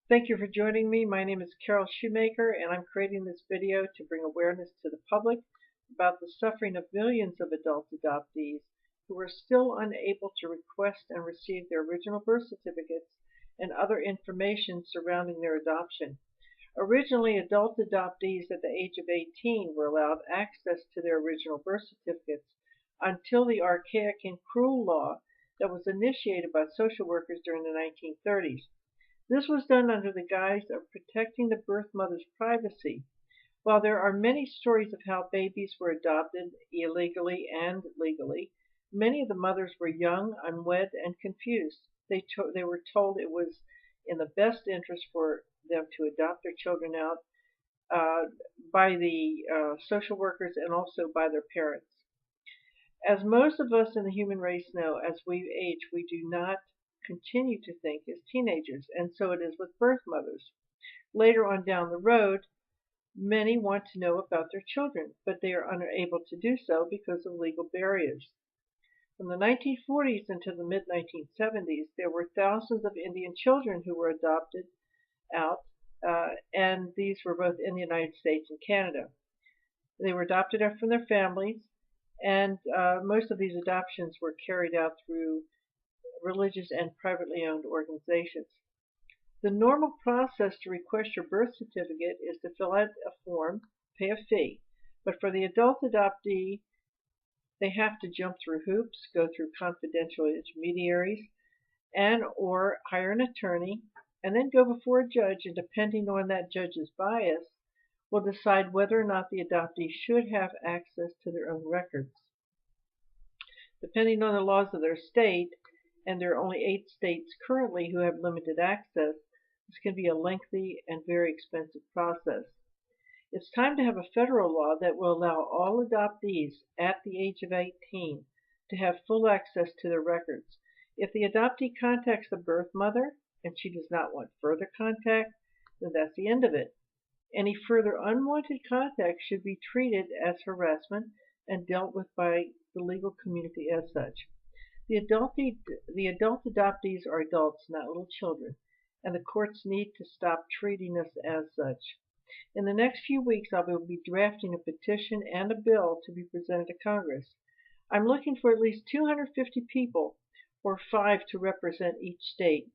Thank you for joining me. My name is Carol Shoemaker, and I'm creating this video to bring awareness to the public about the suffering of millions of adult adoptees who are still unable to request and receive their original birth certificates and other information surrounding their adoption. Originally, adult adoptees at the age of 18 were allowed access to their original birth certificates until the archaic and cruel law that was initiated by social workers during the 1930s. This was done under the guise of protecting the birth mother's privacy. While there are many stories of how babies were adopted illegally and legally, many of the mothers were young, unwed, and confused. They were told it was in the best interest for them to adopt their children out uh, by the social workers and also by their parents. As most of us in the human race know, as we age, we do not continue to think as teenagers, and so it is with birth mothers. Later on down the road, many want to know about their children, but they are unable to do so because of legal barriers. From the 1940s until the mid-1970s, there were thousands of Indian children who were adopted out, and these were both in the United States and Canada. They were adopted from their families, and most of these adoptions were carried out through religious and privately owned organizations. The normal process to request your birth certificate is to fill out a form, pay a fee. But for the adult adoptee, they have to jump through hoops, go through confidential intermediaries, and or hire an attorney, and then go before a judge, and depending on that judge's bias, will decide whether or not the adoptee should have access to their own records. Depending on the laws of their state, and there are only 8 states currently who have limited access, this can be a lengthy and very expensive process. It's time to have a federal law that will allow all adoptees at the age of 18 to have full access to their records. If the adoptee contacts the birth mother and she does not want further contact, then that's the end of it. Any further unwanted contact should be treated as harassment and dealt with by the legal community as such. The adult adoptees are adults, not little children, and the courts need to stop treating us as such. In the next few weeks, I will be drafting a petition and a bill to be presented to Congress. I'm looking for at least 250 people, or 5 to represent each state,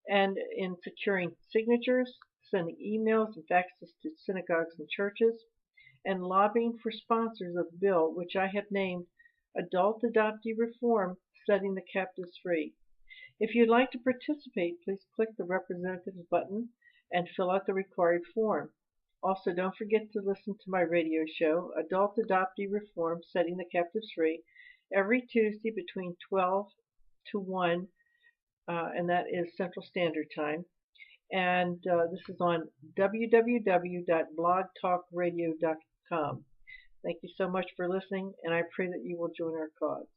and in securing signatures, sending emails and faxes to synagogues and churches, and lobbying for sponsors of the bill, which I have named Adult Adoptee Reform, Setting the Captives Free. If you'd like to participate, please click the Representatives button and fill out the required form. Also, don't forget to listen to my radio show, Adult Adoptee Reform, Setting the Captives Free, every Tuesday between 12 to 1, and that is Central Standard Time. And this is on www.blogtalkradio.com. Thank you so much for listening, and I pray that you will join our cause.